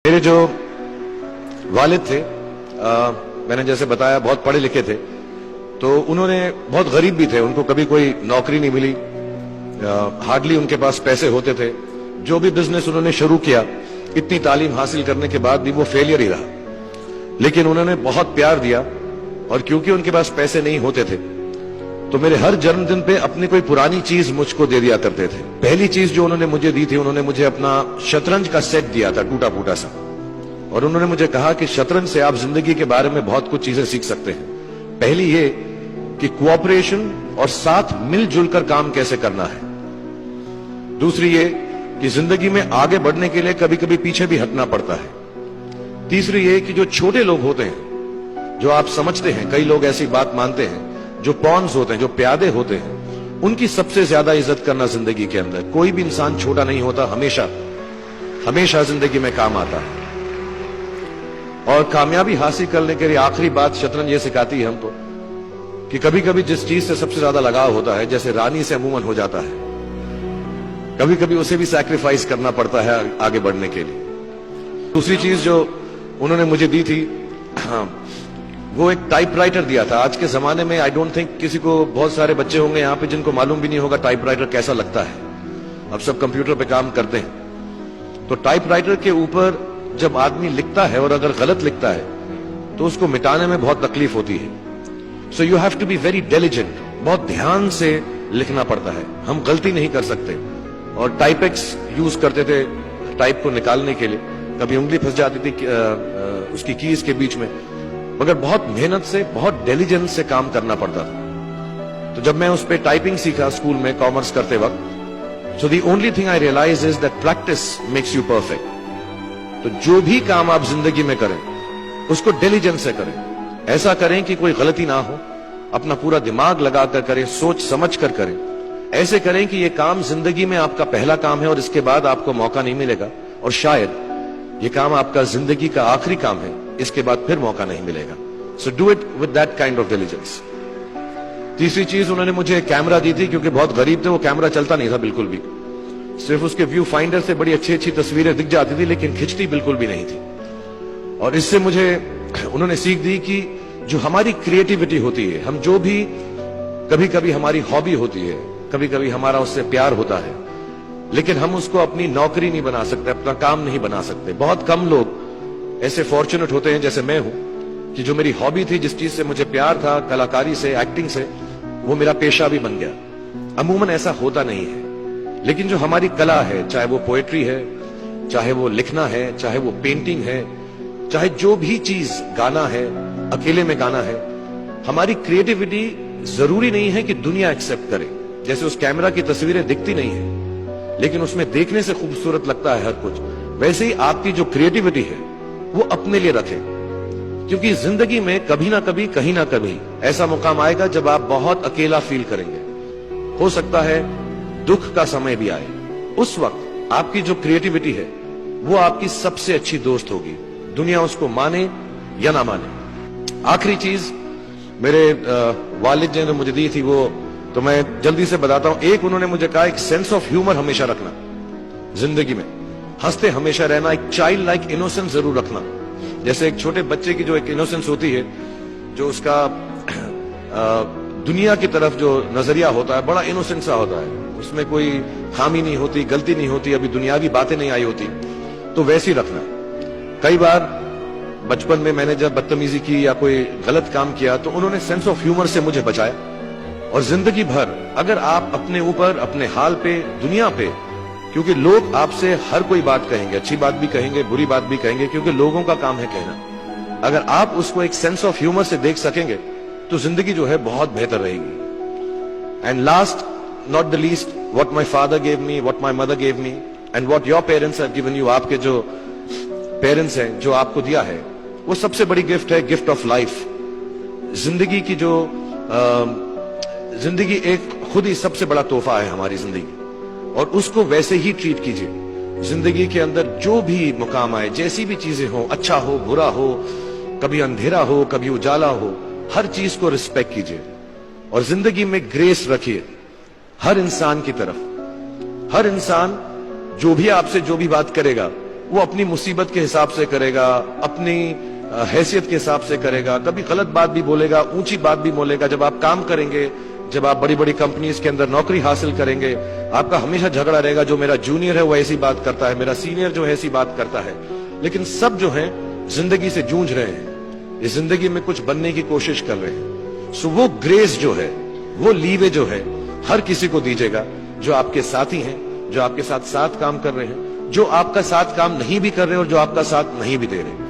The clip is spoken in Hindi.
मेरे जो वालिद थे, मैंने जैसे बताया बहुत पढ़े लिखे थे, तो उन्होंने बहुत गरीब भी थे, उनको कभी कोई नौकरी नहीं मिली, हार्डली उनके पास पैसे होते थे। जो भी बिजनेस उन्होंने शुरू किया, इतनी तालीम हासिल करने के बाद भी वो फेलियर ही रहा। लेकिन उन्होंने बहुत प्यार दिया, और क्योंकि उनके पास पैसे नहीं होते थे तो मेरे हर जन्मदिन पे अपनी कोई पुरानी चीज मुझको दे दिया करते थे। पहली चीज जो उन्होंने मुझे दी थी, उन्होंने मुझे अपना शतरंज का सेट दिया था, टूटा फूटा सा, और उन्होंने मुझे कहा कि शतरंज से आप जिंदगी के बारे में बहुत कुछ चीजें सीख सकते हैं। पहली ये कि कोऑपरेशन और साथ मिलजुल कर काम कैसे करना है। दूसरी ये कि जिंदगी में आगे बढ़ने के लिए कभी कभी पीछे भी हटना पड़ता है। तीसरी ये कि जो छोटे लोग होते हैं, जो आप समझते हैं, कई लोग ऐसी बात मानते हैं, जो पॉन्स होते हैं, जो प्यादे होते हैं, उनकी सबसे ज्यादा इज्जत करना जिंदगी के अंदर। कोई भी इंसान छोटा नहीं होता, हमेशा हमेशा जिंदगी में काम आता है। और कामयाबी हासिल करने के लिए आखिरी बात शतरंज ये सिखाती है हमको कि कभी कभी जिस चीज से सबसे ज्यादा लगाव होता है, जैसे रानी से अमूमन हो जाता है, कभी कभी उसे भी सैक्रिफाइस करना पड़ता है आगे बढ़ने के लिए। दूसरी चीज जो उन्होंने मुझे दी थी, वो एक टाइपराइटर दिया था। आज के जमाने में आई डोंट थिंक किसी को, बहुत सारे बच्चे होंगे यहाँ पे जिनको मालूम भी नहीं होगा टाइपराइटर कैसा लगता है। अब सब कंप्यूटर पे काम करते हैं, तो टाइपराइटर के ऊपर जब आदमी लिखता है और अगर गलत लिखता है तो उसको मिटाने में बहुत तकलीफ होती है। So you have to be very diligent, बहुत ध्यान से लिखना पड़ता है, हम गलती नहीं कर सकते। और टाइपेक्स यूज करते थे टाइप को निकालने के लिए, कभी उंगली फंस जाती थी उसकी कीज के बीच में, मगर बहुत मेहनत से, बहुत डेलिजेंस से काम करना पड़ता था। तो जब मैं उस पर टाइपिंग सीखा स्कूल में कॉमर्स करते वक्त, so the only thing I realize is that practice makes you perfect. तो जो भी काम आप जिंदगी में करें उसको डेलिजेंस से करें, ऐसा करें कि कोई गलती ना हो, अपना पूरा दिमाग लगाकर करें, सोच समझ कर करें, ऐसे करें कि ये काम जिंदगी में आपका पहला काम है और इसके बाद आपको मौका नहीं मिलेगा, और शायद ये काम आपका जिंदगी का आखिरी काम है, इसके बाद फिर मौका नहीं मिलेगा। So do it with that kind of diligence. तीसरी चीज उन्होंने मुझे कैमरा दी थी, क्योंकि बहुत गरीब थे, वो कैमरा चलता नहीं था बिल्कुल भी, सिर्फ उसके व्यू फाइंडर से बड़ी अच्छी अच्छी तस्वीरें दिख जाती थी, लेकिन खिंचती बिल्कुल भी नहीं थी। और इससे मुझे उन्होंने सीख दी कि जो हमारी क्रिएटिविटी होती है, हम जो भी, कभी कभी हमारी हॉबी होती है, कभी कभी हमारा उससे प्यार होता है, लेकिन हम उसको अपनी नौकरी नहीं बना सकते, अपना काम नहीं बना सकते। बहुत कम लोग ऐसे फॉर्चुनेट होते हैं जैसे मैं हूं, कि जो मेरी हॉबी थी, जिस चीज से मुझे प्यार था, कलाकारी से, एक्टिंग से, वो मेरा पेशा भी बन गया। अमूमन ऐसा होता नहीं है, लेकिन जो हमारी कला है, चाहे वो पोएट्री है, चाहे वो लिखना है, चाहे वो पेंटिंग है, चाहे जो भी चीज, गाना है, अकेले में गाना है, हमारी क्रिएटिविटी जरूरी नहीं है कि दुनिया एक्सेप्ट करे। जैसे उस कैमरा की तस्वीरें दिखती नहीं है, लेकिन उसमें देखने से खूबसूरत लगता है हर कुछ, वैसे ही आपकी जो क्रिएटिविटी है वो अपने लिए रखें, क्योंकि जिंदगी में कभी ना कभी, कहीं ना कभी ऐसा मुकाम आएगा जब आप बहुत अकेला फील करेंगे। हो सकता है दुख का समय भी आए, उस वक्त आपकी जो क्रिएटिविटी है वो आपकी सबसे अच्छी दोस्त होगी, दुनिया उसको माने या ना माने। आखिरी चीज मेरे वालिद ने मुझे दी थी, वो तो मैं जल्दी से बताता हूं। एक, उन्होंने मुझे कहा एक सेंस ऑफ ह्यूमर हमेशा रखना, जिंदगी में हंसते हमेशा रहना, एक चाइल्ड लाइक इनोसेंस जरूर रखना। जैसे एक छोटे बच्चे की जो एक इनोसेंस होती है, जो उसका दुनिया की तरफ जो नजरिया होता है, बड़ा इनोसेंट सा होता है, उसमें कोई खामी नहीं होती, गलती नहीं होती, अभी दुनियावी बातें नहीं आई होती, तो वैसी रखना। कई बार बचपन में मैंने जब बदतमीजी की या कोई गलत काम किया, तो उन्होंने सेंस ऑफ ह्यूमर से मुझे बचाया। और जिंदगी भर अगर आप अपने ऊपर, अपने हाल पे, दुनिया पे, क्योंकि लोग आपसे हर कोई बात कहेंगे, अच्छी बात भी कहेंगे, बुरी बात भी कहेंगे, क्योंकि लोगों का काम है कहना। अगर आप उसको एक सेंस ऑफ ह्यूमर से देख सकेंगे तो जिंदगी जो है बहुत बेहतर रहेगी। And last not the least, what my father gave me, what my mother gave me, and what your parents have given you, आपके जो पेरेंट्स हैं, जो आपको दिया है, वो सबसे बड़ी गिफ्ट है, गिफ्ट ऑफ लाइफ। जिंदगी की जो जिंदगी एक खुद ही सबसे बड़ा तोहफा है हमारी जिंदगी, और उसको वैसे ही ट्रीट कीजिए। जिंदगी के अंदर जो भी मुकाम आए, जैसी भी चीजें हो, अच्छा हो, बुरा हो, कभी अंधेरा हो, कभी उजाला हो, हर चीज को रिस्पेक्ट कीजिए, और जिंदगी में ग्रेस रखिए हर इंसान की तरफ। हर इंसान जो भी आपसे जो भी बात करेगा, वो अपनी मुसीबत के हिसाब से करेगा, अपनी हैसियत के हिसाब से करेगा, कभी गलत बात भी बोलेगा, ऊंची बात भी बोलेगा। जब आप काम करेंगे, जब आप बड़ी बड़ी कंपनीज के अंदर नौकरी हासिल करेंगे, आपका हमेशा झगड़ा रहेगा, जो मेरा जूनियर है वो ऐसी बात करता है, मेरा सीनियर जो है ऐसी बात करता है। लेकिन सब जो है जिंदगी से जूझ रहे हैं, इस जिंदगी में कुछ बनने की कोशिश कर रहे हैं। सो वो ग्रेस जो है, वो लीवे जो है, हर किसी को दीजिएगा जो आपके साथी हैं, जो आपके साथ साथ काम कर रहे हैं, जो आपका साथ काम नहीं भी कर रहे और जो आपका साथ नहीं भी दे रहे।